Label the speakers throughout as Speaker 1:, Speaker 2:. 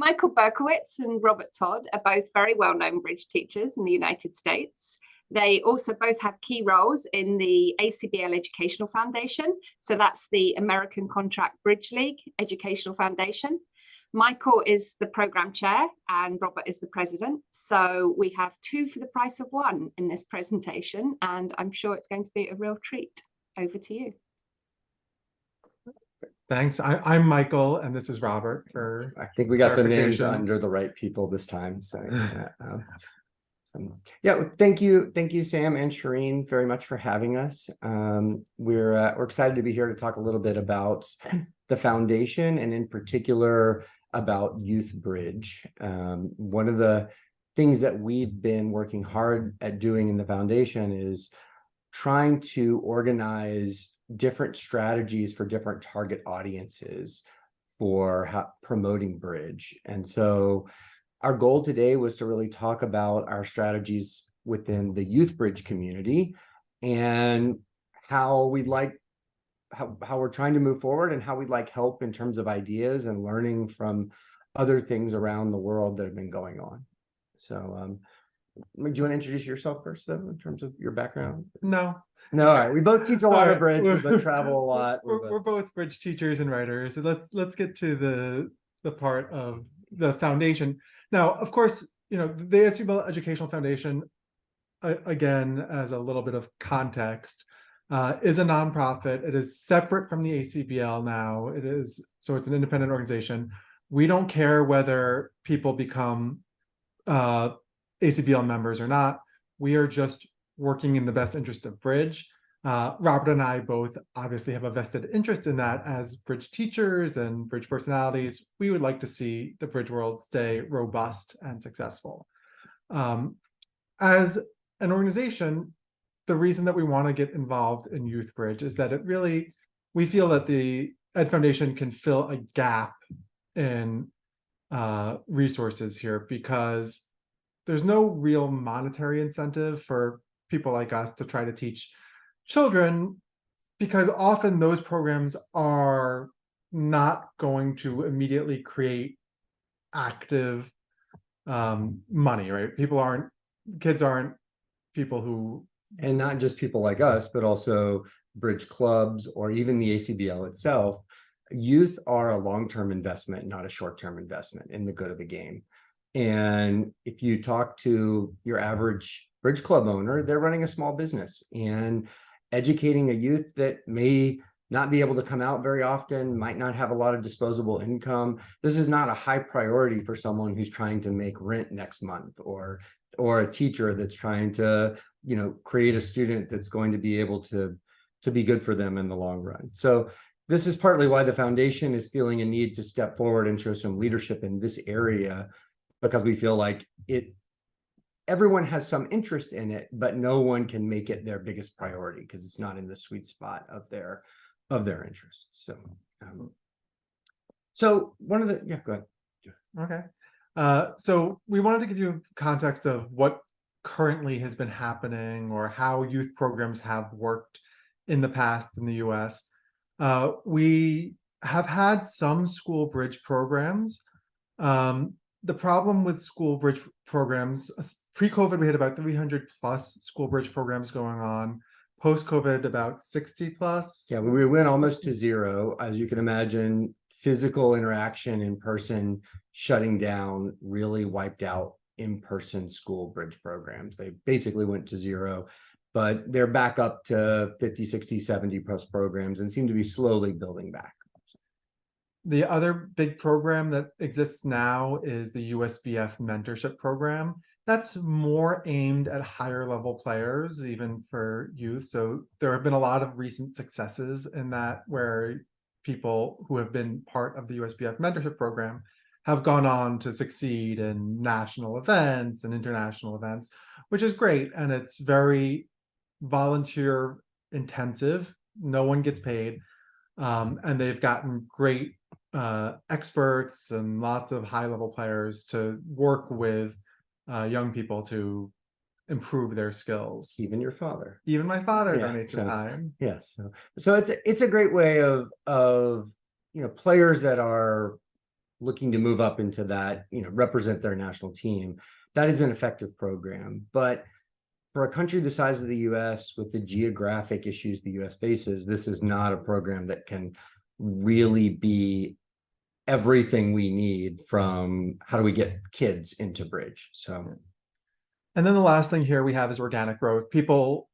Speaker 1: Michael Berkowitz and Robert Todd are both very well-known bridge teachers in the United States. They also both have key roles in the ACBL Educational Foundation. So that's the American Contract Bridge League Educational Foundation. Michael is the program chair and Robert is the president. So we have two for the price of one in this presentation, and I'm sure it's going to be a real treat. Over to you.
Speaker 2: Thanks. I'm Michael, and this is Robert.
Speaker 3: I think we got the names under the right people this time. So, yeah, thank you, Sam and Shireen, very much for having us. We're excited to be here to talk a little bit about the foundation, and in particular about Youth Bridge. One of the things that we've been working hard at doing in the foundation is trying to organize different strategies for different target audiences for promoting bridge. And so our goal today was to really talk about our strategies within the Youth Bridge community and how we'd like, how we're trying to move forward and how we'd like help in terms of ideas and learning from other things around the world that have been going on. So do you want to introduce yourself first, though, in terms of your background?
Speaker 2: No.
Speaker 3: All right. We both teach a lot of bridge. We both travel a lot.
Speaker 2: We're both bridge teachers and writers. So let's get to the part of the foundation. Now, of course, the ACBL Educational Foundation, again, as a little bit of context, is a nonprofit. It is separate from the ACBL now. So it's an independent organization. We don't care whether people become ACBL members or not. We are just working in the best interest of bridge. Robert and I both obviously have a vested interest in that as bridge teachers and bridge personalities. We would like to see the bridge world stay robust and successful. As an organization, the reason that we want to get involved in Youth Bridge is that we feel that the Ed Foundation can fill a gap in resources here, because there's no real monetary incentive for people like us to try to teach children, because often those programs are not going to immediately create active money, right? Kids aren't people who...
Speaker 3: And not just people like us, but also bridge clubs or even the ACBL itself. Youth are a long-term investment, not a short-term investment in the good of the game. And if you talk to your average bridge club owner, they're running a small business, and educating a youth that may not be able to come out very often, might not have a lot of disposable income. This is not a high priority for someone who's trying to make rent next month, or a teacher that's trying to, create a student that's going to be able to be good for them in the long run. So this is partly why the foundation is feeling a need to step forward and show some leadership in this area, because we feel like everyone has some interest in it, but no one can make it their biggest priority because it's not in the sweet spot of their interests. So one of the, go ahead.
Speaker 2: Okay. So we wanted to give you context of what currently has been happening, or how youth programs have worked in the past in the US. We have had some school bridge programs. The problem with school bridge programs, pre-COVID, we had about 300 plus school bridge programs going on. Post-COVID, about 60 plus.
Speaker 3: Yeah, we went almost to zero. As you can imagine, physical interaction in person shutting down really wiped out in-person school bridge programs. They basically went to zero, but they're back up to 50, 60, 70 plus programs and seem to be slowly building back.
Speaker 2: The other big program that exists now is the USBF mentorship program. That's more aimed at higher level players, even for youth. So there have been a lot of recent successes in that, where people who have been part of the USBF mentorship program have gone on to succeed in national events and international events, which is great. And it's very volunteer intensive. No one gets paid. And they've gotten great experts and lots of high-level players to work with young people to improve their skills.
Speaker 3: Even your father.
Speaker 2: Even my father donates the time.
Speaker 3: Yes. So it's a great way of players that are looking to move up into that, represent their national team, that is an effective program. But for a country the size of the US, with the geographic issues the US faces, this is not a program that can really be everything we need from how do we get kids into bridge. So,
Speaker 2: and then the last thing here we have is organic growth. People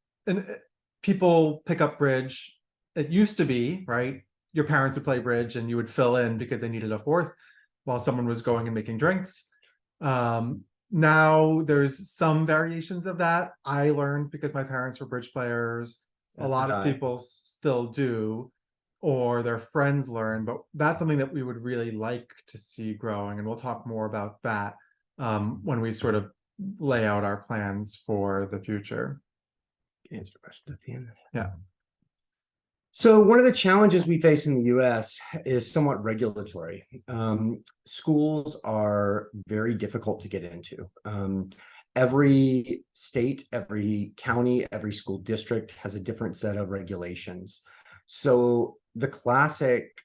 Speaker 2: pick up bridge. It used to be, right, your parents would play bridge and you would fill in because they needed a fourth while someone was going and making drinks. Now there's some variations of that. I learned because my parents were bridge players. A lot of people still do, or their friends learn, but that's something that we would really like to see growing. And we'll talk more about that when we sort of lay out our plans for the future.
Speaker 3: Answer questions at the end.
Speaker 2: Yeah.
Speaker 3: So one of the challenges we face in the US is somewhat regulatory. Schools are very difficult to get into. Every state, every county, every school district has a different set of regulations. So the classic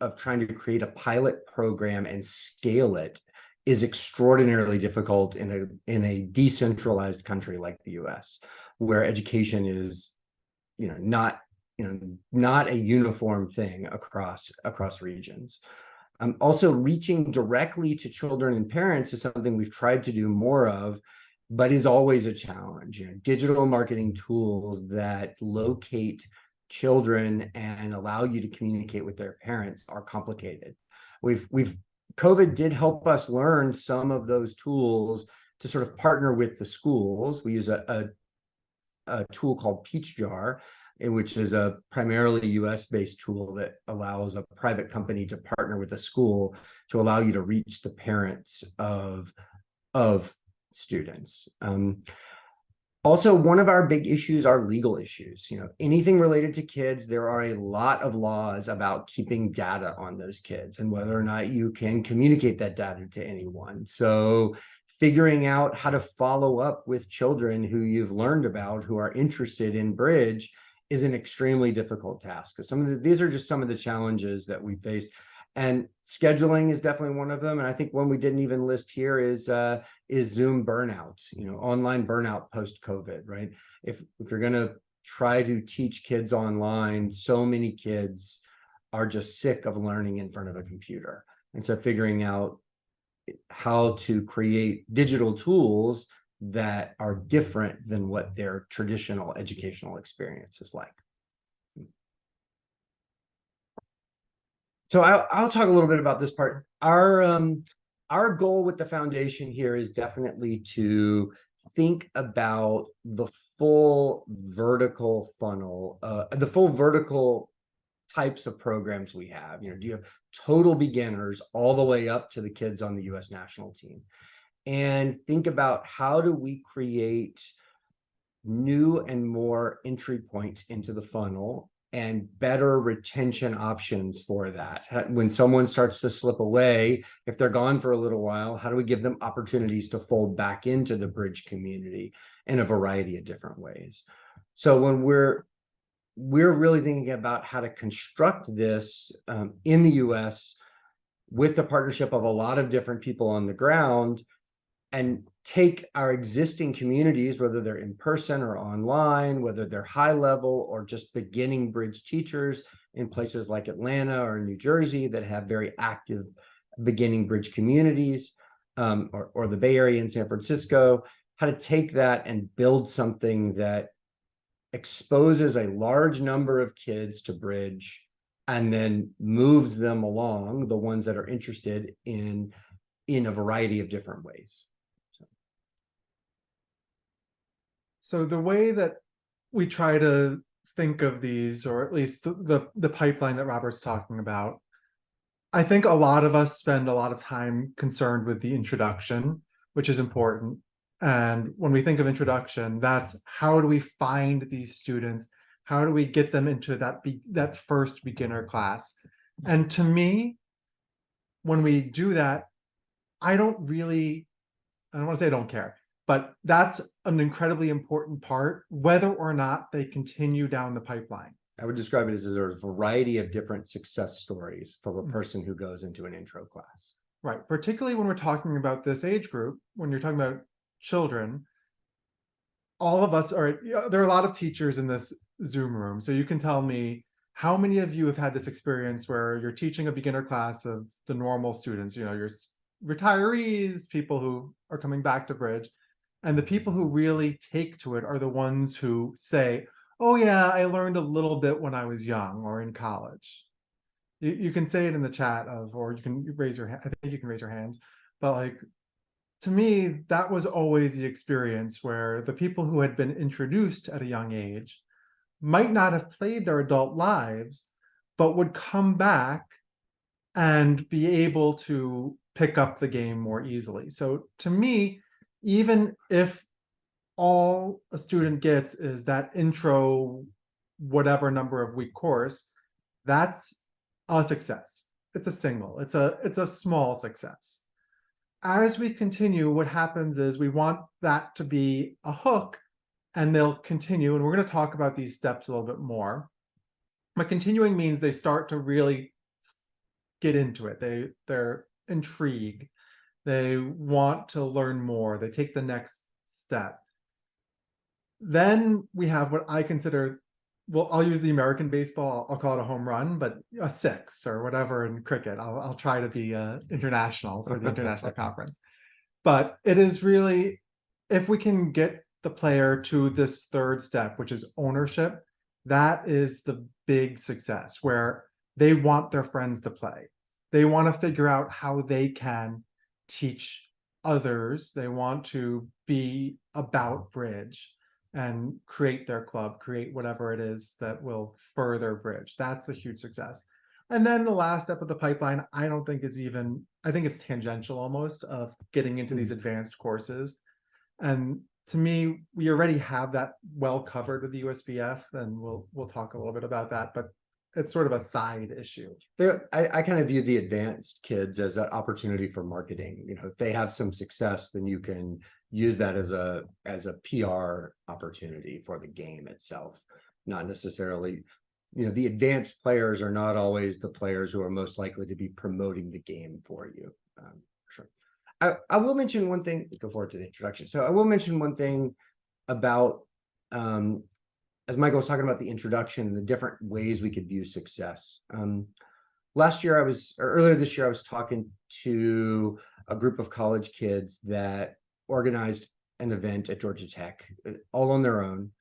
Speaker 3: of trying to create a pilot program and scale it is extraordinarily difficult in a decentralized country like the US, where education is, not a uniform thing across regions. Also, reaching directly to children and parents is something we've tried to do more of, but is always a challenge. Digital marketing tools that locate children and allow you to communicate with their parents are complicated. COVID did help us learn some of those tools to sort of partner with the schools. We use a tool called Peach Jar, which is a primarily US-based tool that allows a private company to partner with a school to allow you to reach the parents of students. Also, one of our big issues are legal issues. Anything related to kids, there are a lot of laws about keeping data on those kids and whether or not you can communicate that data to anyone. So figuring out how to follow up with children who you've learned about who are interested in bridge is an extremely difficult task. These are just some of the challenges that we face. And scheduling is definitely one of them. And I think one we didn't even list here is Zoom burnout, online burnout post-COVID, right? If you're going to try to teach kids online, so many kids are just sick of learning in front of a computer. And so figuring out how to create digital tools that are different than what their traditional educational experience is like. So I'll talk a little bit about this part. Our goal with the foundation here is definitely to think about the full vertical funnel, the full vertical types of programs we have. Do you have total beginners all the way up to the kids on the US national team? And think about how do we create new and more entry points into the funnel and better retention options for that. When someone starts to slip away, if they're gone for a little while, how do we give them opportunities to fold back into the bridge community in a variety of different ways? So when we're really thinking about how to construct this in the US with the partnership of a lot of different people on the ground, and take our existing communities, whether they're in person or online, whether they're high level or just beginning bridge teachers in places like Atlanta or New Jersey that have very active beginning bridge communities, or the Bay Area in San Francisco, how to take that and build something that exposes a large number of kids to bridge and then moves them along, the ones that are interested in a variety of different ways.
Speaker 2: So the way that we try to think of these, or at least the pipeline that Robert's talking about, I think a lot of us spend a lot of time concerned with the introduction, which is important. And when we think of introduction, that's how do we find these students? How do we get them into that first beginner class? And to me, when we do that, I don't want to say I don't care, but that's an incredibly important part, whether or not they continue down the pipeline.
Speaker 3: I would describe it as a variety of different success stories for a person who goes into an intro class.
Speaker 2: Right. Particularly when we're talking about this age group, when you're talking about children, all of us are, there are a lot of teachers in this Zoom room. So you can tell me how many of you have had this experience where you're teaching a beginner class of the normal students, your retirees, people who are coming back to Bridge. And the people who really take to it are the ones who say, oh yeah, I learned a little bit when I was young or in college. You can say it in the chat or you can raise your hand. I think you can raise your hands, but like, to me, that was always the experience where the people who had been introduced at a young age might not have played their adult lives, but would come back and be able to pick up the game more easily. So to me, even if all a student gets is that intro, whatever number of week course, that's a success. It's a single, it's a small success. As we continue, what happens is we want that to be a hook, and they'll continue. And we're going to talk about these steps a little bit more. But continuing means they start to really get into it. They're intrigued. They want to learn more. They take the next step. Then we have what I consider, well, I'll use the American baseball, I'll call it a home run, but a 6 or whatever in cricket. I'll try to be international for the international conference. But it is really, if we can get the player to this third step, which is ownership, that is the big success, where they want their friends to play. They want to figure out how they can teach others. They want to be about Bridge and create their club, create whatever it is that will further Bridge. That's a huge success. And then the last step of the pipeline, I don't think is even, I think it's tangential almost, of getting into these advanced courses. And to me, we already have that well covered with the USBF, and we'll talk a little bit about that, but it's sort of a side issue.
Speaker 3: I kind of view the advanced kids as an opportunity for marketing. If they have some success, then you can use that as a PR opportunity for the game itself. Not necessarily, the advanced players are not always the players who are most likely to be promoting the game for you. Sure. I will mention one thing, go forward to the introduction. So I will mention one thing about, as Michael was talking about the introduction and the different ways we could view success. Earlier this year, I was talking to a group of college kids that organized an event at Georgia Tech, all on their own.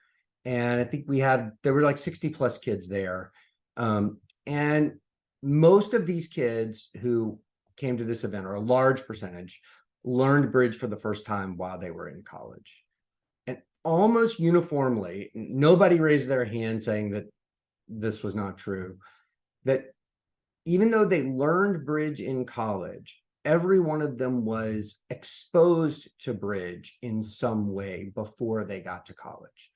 Speaker 3: And I think there were like 60 plus kids there. And most of these kids who came to this event, or a large percentage, learned Bridge for the first time while they were in college. And almost uniformly, nobody raised their hand saying that this was not true, that even though they learned Bridge in college, every one of them was exposed to Bridge in some way before they got to college.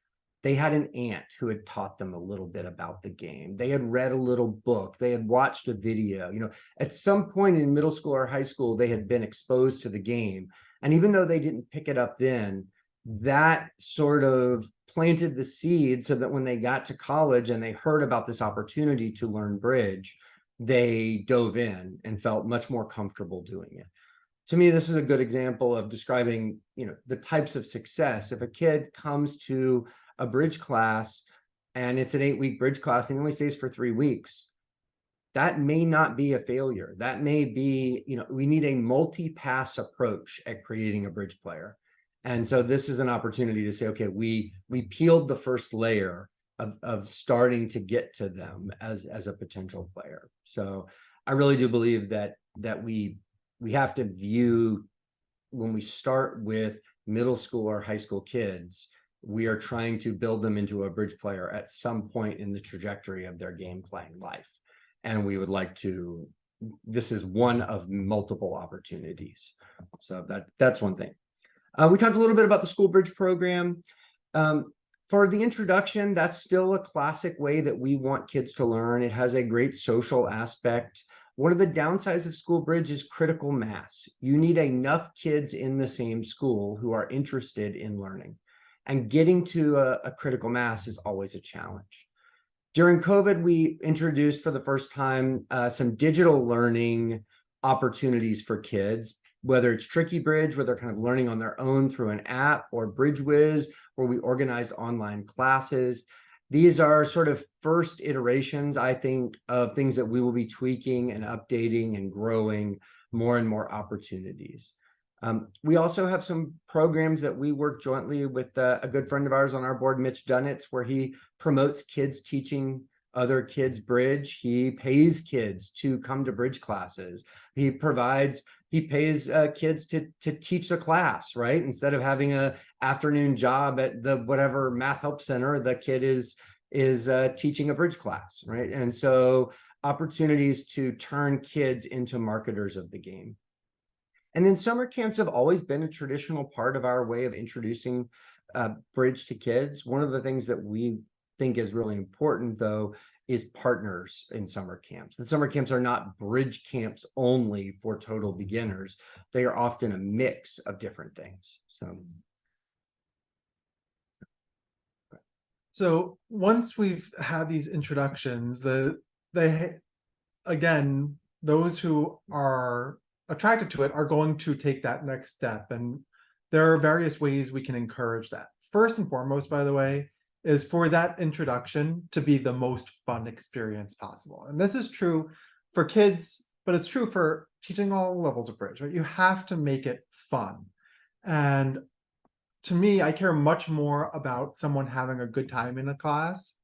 Speaker 3: They had an aunt who had taught them a little bit about the game. They had read a little book. They had watched a video. At some point in middle school or high school, they had been exposed to the game. And even though they didn't pick it up then, that sort of planted the seed so that when they got to college and they heard about this opportunity to learn Bridge, they dove in and felt much more comfortable doing it. To me, this is a good example of describing, the types of success. If a kid comes to a Bridge class and it's an 8-week Bridge class and only stays for 3 weeks, that may not be a failure. That may be, we need a multi-pass approach at creating a Bridge player. And so this is an opportunity to say, okay, we peeled the first layer of starting to get to them as a potential player. So I really do believe that we have to view, when we start with middle school or high school kids, we are trying to build them into a Bridge player at some point in the trajectory of their game playing life. And we would like to, this is one of multiple opportunities. So that's one thing. We talked a little bit about the school Bridge program. For the introduction, that's still a classic way that we want kids to learn. It has a great social aspect. One of the downsides of school Bridge is critical mass. You need enough kids in the same school who are interested in learning. And getting to a critical mass is always a challenge. During COVID, we introduced for the first time some digital learning opportunities for kids, whether it's Tricky Bridge, where they're kind of learning on their own through an app, or Bridge Whiz, where we organized online classes. These are sort of first iterations, I think, of things that we will be tweaking and updating and growing more and more opportunities. We also have some programs that we work jointly with a good friend of ours on our board, Mitch Dunitz, where he promotes kids teaching other kids bridge. He pays kids to come to bridge classes. He pays kids to teach the class, right? Instead of having a afternoon job at the whatever math help center, the kid is teaching a bridge class, right? And so opportunities to turn kids into marketers of the game. And then summer camps have always been a traditional part of our way of introducing bridge to kids. One of the things that we think is really important, though, is partners in summer camps. The summer camps are not bridge camps only for total beginners. They are often a mix of different things.
Speaker 2: So once we've had these introductions, again, those who are attracted to it are going to take that next step. And there are various ways we can encourage that. First and foremost, by the way, is for that introduction to be the most fun experience possible. And this is true for kids, but it's true for teaching all levels of bridge, right? You have to make it fun. And to me, I care much more about someone having a good time in a class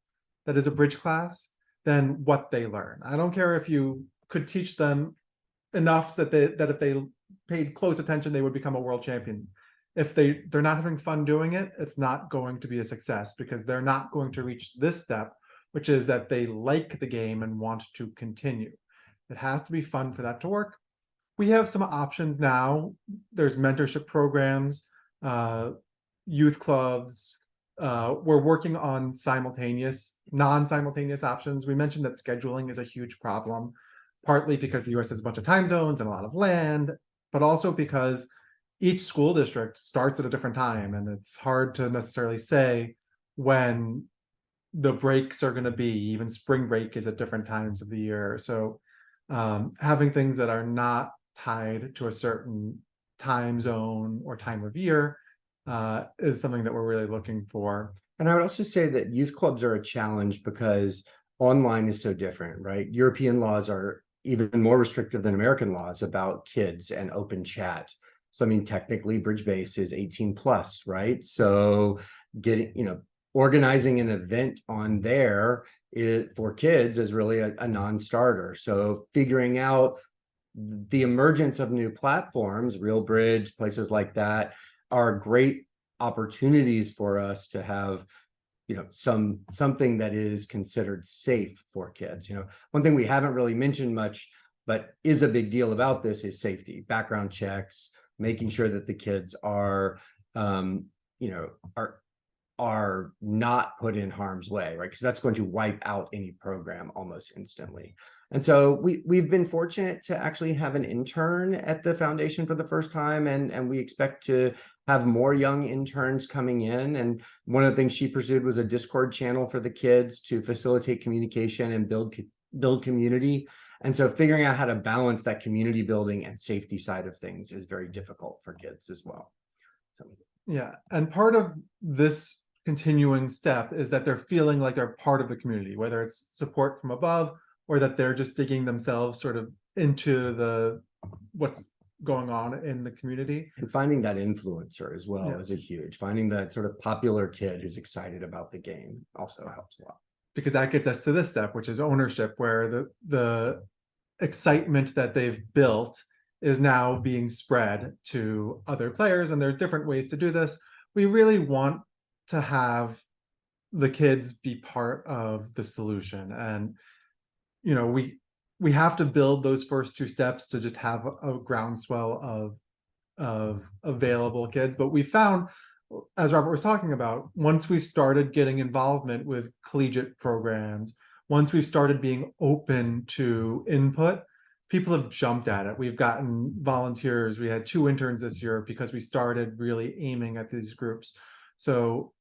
Speaker 2: that is a bridge class than what they learn. I don't care if you could teach them enough that if they paid close attention, they would become a world champion. If they're not having fun doing it, it's not going to be a success, because they're not going to reach this step, which is that they like the game and want to continue. It has to be fun for that to work. We have some options now. There's mentorship programs, youth clubs. We're working on non-simultaneous options. We mentioned that scheduling is a huge problem, partly because the US has a bunch of time zones and a lot of land, but also because each school district starts at a different time, and it's hard to necessarily say when the breaks are going to be. Even spring break is at different times of the year. So having things that are not tied to a certain time zone or time of year is something that we're really looking for.
Speaker 3: And I would also say that youth clubs are a challenge because online is so different, right? European laws are even more restrictive than American laws about kids and open chat. So, I mean, technically Bridge Base is 18 plus, right? So organizing an event on there for kids is really a non-starter. So figuring out the emergence of new platforms, RealBridge, places like that, are great opportunities for us to have something that is considered safe for kids. One thing we haven't really mentioned much, but is a big deal about this, is safety, background checks, making sure that the kids are not put in harm's way, right? Because that's going to wipe out any program almost instantly. And so we've been fortunate to actually have an intern at the foundation for the first time, and we expect to have more young interns coming in. And one of the things she pursued was a Discord channel for the kids to facilitate communication and build community. And so figuring out how to balance that community building and safety side of things is very difficult for kids as well. So.
Speaker 2: Yeah, and part of this continuing step is that they're feeling like they're part of the community, whether it's support from above or that they're just digging themselves sort of into what's going on in the community.
Speaker 3: And finding that influencer as well is finding that sort of popular kid who's excited about the game also helps a lot. Because
Speaker 2: that gets us to this step, which is ownership, where the excitement that they've built is now being spread to other players, and there are different ways to do this. We really want to have the kids be part of the solution, and we have to build those first two steps to just have a groundswell of available kids. But we found, as Robert was talking about, once we've started getting involvement with collegiate programs, once we've started being open to input, people have jumped at it. We've gotten volunteers. We had 2 interns this year because we started really aiming at these groups. So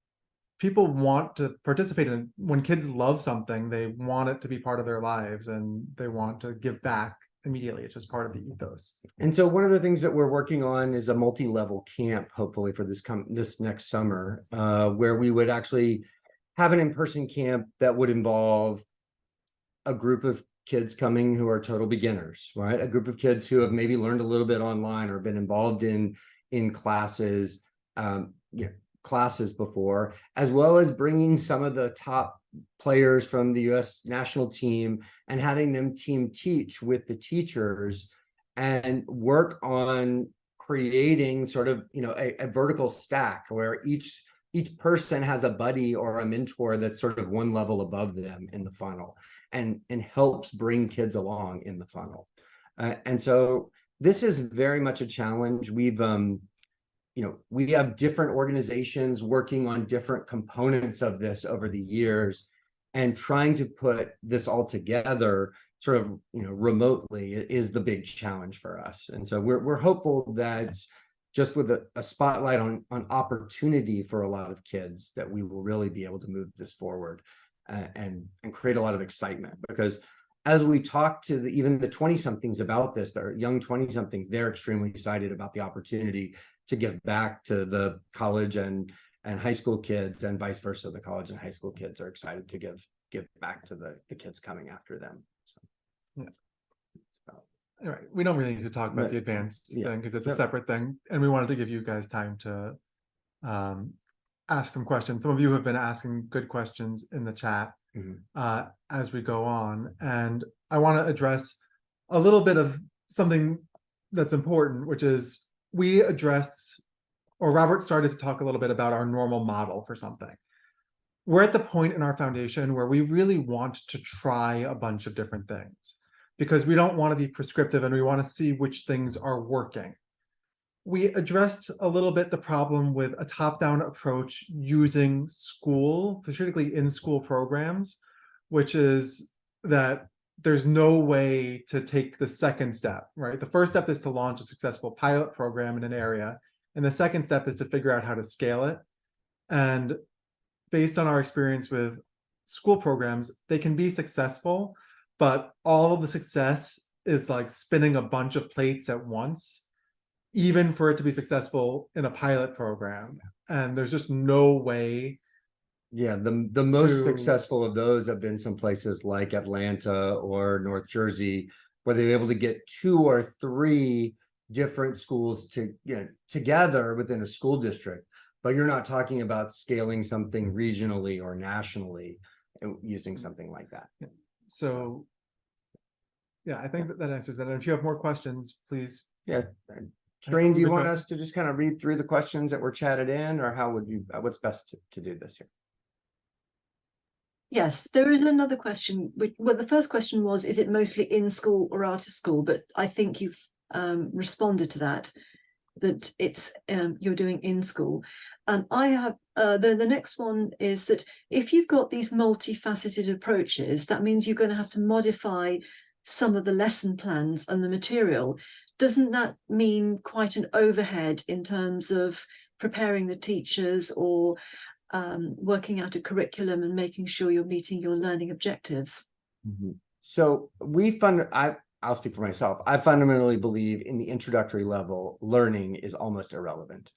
Speaker 2: people want to participate in. When kids love something, they want it to be part of their lives, and they want to give back immediately. It's just part of the ethos.
Speaker 3: And so one of the things that we're working on is a multi-level camp, hopefully for this next summer, where we would actually have an in-person camp that would involve a group of kids coming who are total beginners, right? A group of kids who have maybe learned a little bit online or been involved in classes, classes before, as well as bringing some of the top players from the U.S. national team and having them team teach with the teachers and work on creating sort of, a vertical stack where each person has a buddy or a mentor that's sort of one level above them in the funnel and helps bring kids along in the funnel. And so this is very much a challenge. We have different organizations working on different components of this over the years, and trying to put this all together sort of, remotely is the big challenge for us. And so we're hopeful that just with a spotlight on opportunity for a lot of kids, that we will really be able to move this forward and create a lot of excitement. Because as we talk to even the 20-somethings about this, they're young 20-somethings, they're extremely excited about the opportunity to give back to the college and high school kids, and vice versa. The college and high school kids are excited to give back to the kids coming after them. So,
Speaker 2: yeah. All right, we don't really need to talk about the advanced thing because it's a separate thing, and we wanted to give you guys time to ask some questions. Some of you have been asking good questions in the chat as we go on, and I want to address a little bit of something that's important, which is we addressed, or Robert started to talk a little bit about our normal model for something. We're at the point in our foundation where we really want to try a bunch of different things, because we don't want to be prescriptive and we want to see which things are working. We addressed a little bit the problem with a top-down approach using school, particularly in-school programs, which is that there's no way to take the second step, right? The first step is to launch a successful pilot program in an area, and the second step is to figure out how to scale it. And based on our experience with school programs, they can be successful, but all of the success is like spinning a bunch of plates at once, even for it to be successful in a pilot program. And there's just no way.
Speaker 3: Yeah, the most successful of those have been some places like Atlanta or North Jersey, where they were able to get 2 or 3 different schools together within a school district. But you're not talking about scaling something regionally or nationally using something like that.
Speaker 2: So yeah, I think that answers that. And if you have more questions, please.
Speaker 3: Yeah. Shereen, do you want us to just kind of read through the questions that were chatted in, or what's best to do this here?
Speaker 4: Yes, there is another question. Well, the first question was, is it mostly in school or out of school? But I think you've responded to that it's you're doing in school. I have the next one is that if you've got these multifaceted approaches, that means you're going to have to modify some of the lesson plans and the material. Doesn't that mean quite an overhead in terms of preparing the teachers or working out a curriculum and making sure you're meeting your learning objectives?
Speaker 3: So I'll speak for myself. I fundamentally believe in the introductory level, learning is almost irrelevant.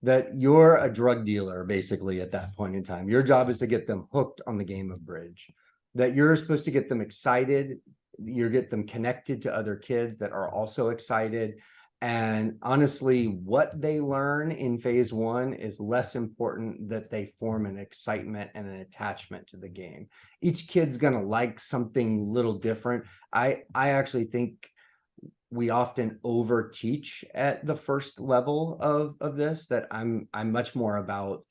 Speaker 3: That you're a drug dealer, basically, at that point in time. Your job is to get them hooked on the game of bridge. That you're supposed to get them excited. You get them connected to other kids that are also excited. And honestly, what they learn in phase 1 is less important that they form an excitement and an attachment to the game. Each kid's going to like something little different. I actually think we often over teach at the first level of this, that I'm much more about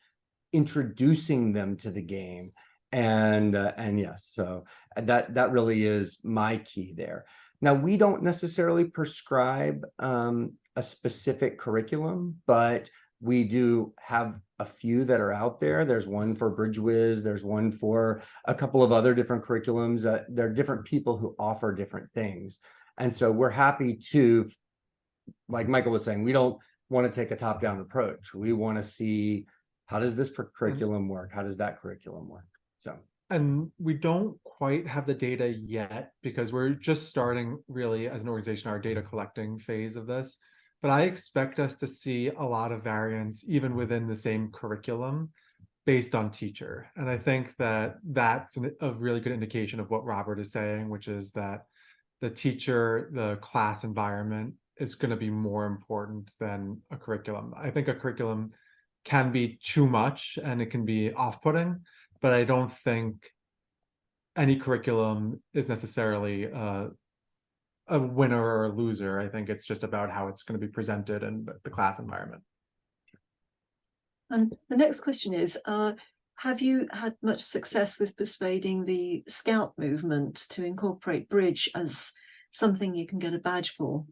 Speaker 3: introducing them to the game. And yes, so that really is my key there. Now, we don't necessarily prescribe a specific curriculum, but we do have a few that are out there. There's one for BridgeWiz. There's one for a couple of other different curriculums. There are different people who offer different things. And so we're happy to, like Michael was saying, we don't want to take a top-down approach. We want to see, how does this curriculum work? How does that curriculum work? So,
Speaker 2: and we don't quite have the data yet because we're just starting really as an organization our data collecting phase of this. But I expect us to see a lot of variance even within the same curriculum based on teacher. And I think that that's a really good indication of what Robert is saying, which is that the teacher, the class environment is going to be more important than a curriculum. I think a curriculum can be too much and it can be off-putting, but I don't think any curriculum is necessarily a winner or a loser. I think it's just about how it's going to be presented in the class environment.
Speaker 4: And the next question is, have you had much success with persuading the Scout movement to incorporate Bridge as something you can get a badge for?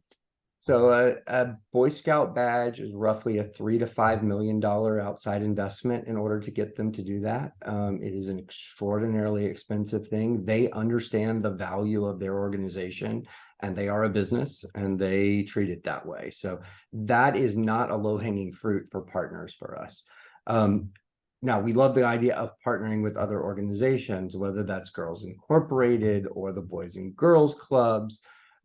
Speaker 3: So a Boy Scout badge is roughly a $3 to $5 million outside investment in order to get them to do that. It is an extraordinarily expensive thing. They understand the value of their organization, and they are a business, and they treat it that way. So that is not a low-hanging fruit for partners for us. Now, we love the idea of partnering with other organizations, whether that's Girls Incorporated or the Boys and Girls Clubs.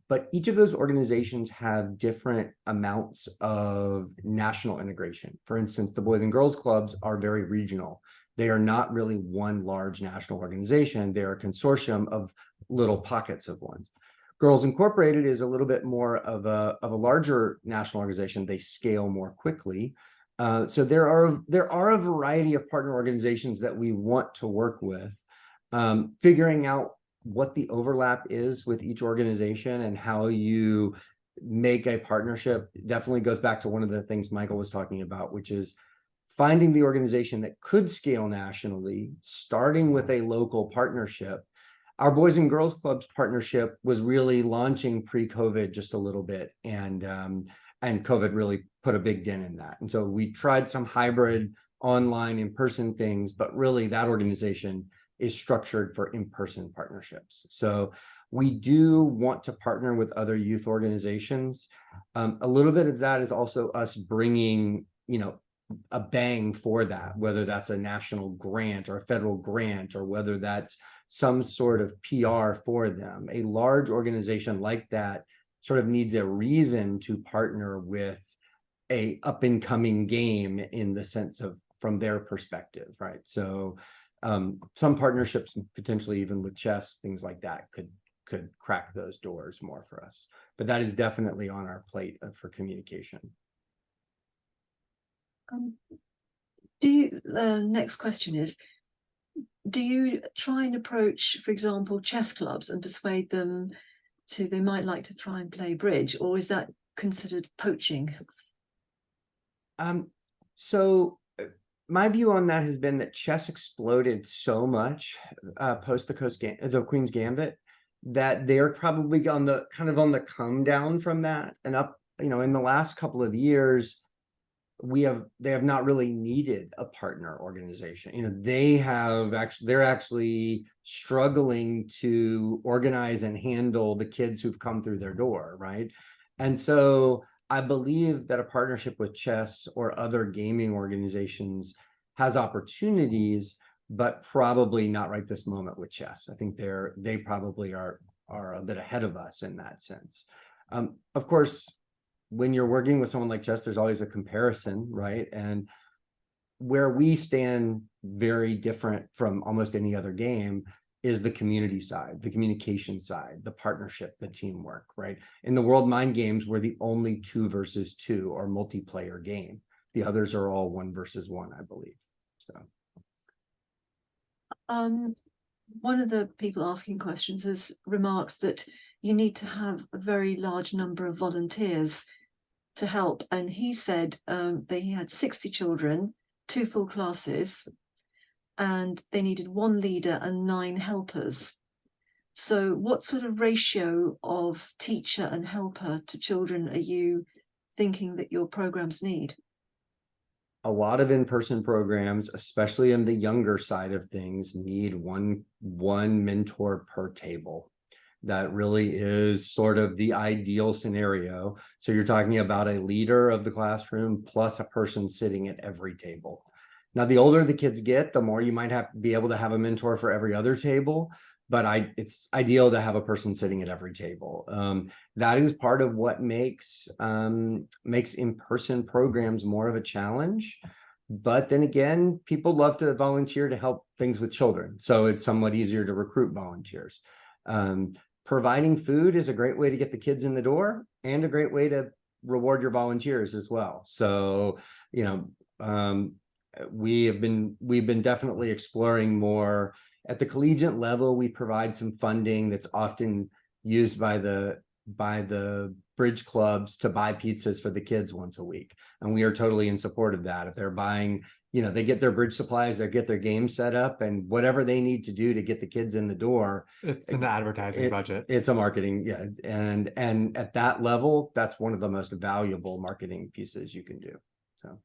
Speaker 3: But each of those organizations have different amounts of national integration. For instance, the Boys and Girls Clubs are very regional. They are not really one large national organization. They're a consortium of little pockets of ones. Girls Incorporated is a little bit more of a larger national organization. They scale more quickly. So there are a variety of partner organizations that we want to work with, figuring out what the overlap is with each organization and how you make a partnership definitely goes back to one of the things Michael was talking about, which is finding the organization that could scale nationally, starting with a local partnership. Our Boys and Girls Clubs partnership was really launching pre-COVID just a little bit, and COVID really put a big dent in that. And so we tried some hybrid online in-person things, but really that organization is structured for in-person partnerships. So we do want to partner with other youth organizations. A little bit of that is also us bringing, a bang for that, whether that's a national grant or a federal grant, or whether that's some sort of PR for them. A large organization like that sort of needs a reason to partner with a up-and-coming game in the sense of from their perspective, right? So some partnerships, potentially even with chess, things like that, could crack those doors more for us. But that is definitely on our plate for communication.
Speaker 4: Next question is, do you try and approach, for example, chess clubs and persuade them they might like to try and play bridge, or is that considered poaching?
Speaker 3: So my view on that has been that chess exploded so much post the Queen's Gambit that they're probably on the come down from that and up. In the last couple of years, they have not really needed a partner organization. They're actually struggling to organize and handle the kids who've come through their door, right? And so I believe that a partnership with chess or other gaming organizations has opportunities, but probably not right this moment with chess. I think they probably are a bit ahead of us in that sense. Of course, when you're working with someone like chess, there's always a comparison, right? And where we stand very different from almost any other game is the community side, the communication side, the partnership, the teamwork, right? In the World Mind Games, we're the only 2 versus 2 or multiplayer game. The others are all 1 versus 1, I believe. So,
Speaker 4: one of the people asking questions has remarked that you need to have a very large number of volunteers to help. And he said that he had 60 children, 2 full classes, and they needed 1 leader and 9 helpers. So what sort of ratio of teacher and helper to children are you thinking that your programs need?
Speaker 3: A lot of in-person programs, especially in the younger side of things, need one mentor per table. That really is sort of the ideal scenario. So you're talking about a leader of the classroom plus a person sitting at every table. Now, the older the kids get, the more you might have to be able to have a mentor for every other table, but it's ideal to have a person sitting at every table. That is part of what makes in-person programs more of a challenge. But then again, people love to volunteer to help things with children, so it's somewhat easier to recruit volunteers. Providing food is a great way to get the kids in the door and a great way to reward your volunteers as well. So, we've been definitely exploring more at the collegiate level. We provide some funding that's often used by the bridge clubs to buy pizzas for the kids once a week, and we are totally in support of that. If they're buying, they get their bridge supplies, they get their game set up, and whatever they need to do to get the kids in the door,
Speaker 2: it's an advertising budget.
Speaker 3: It's a marketing, and at that level, that's one of the most valuable marketing pieces you can do. So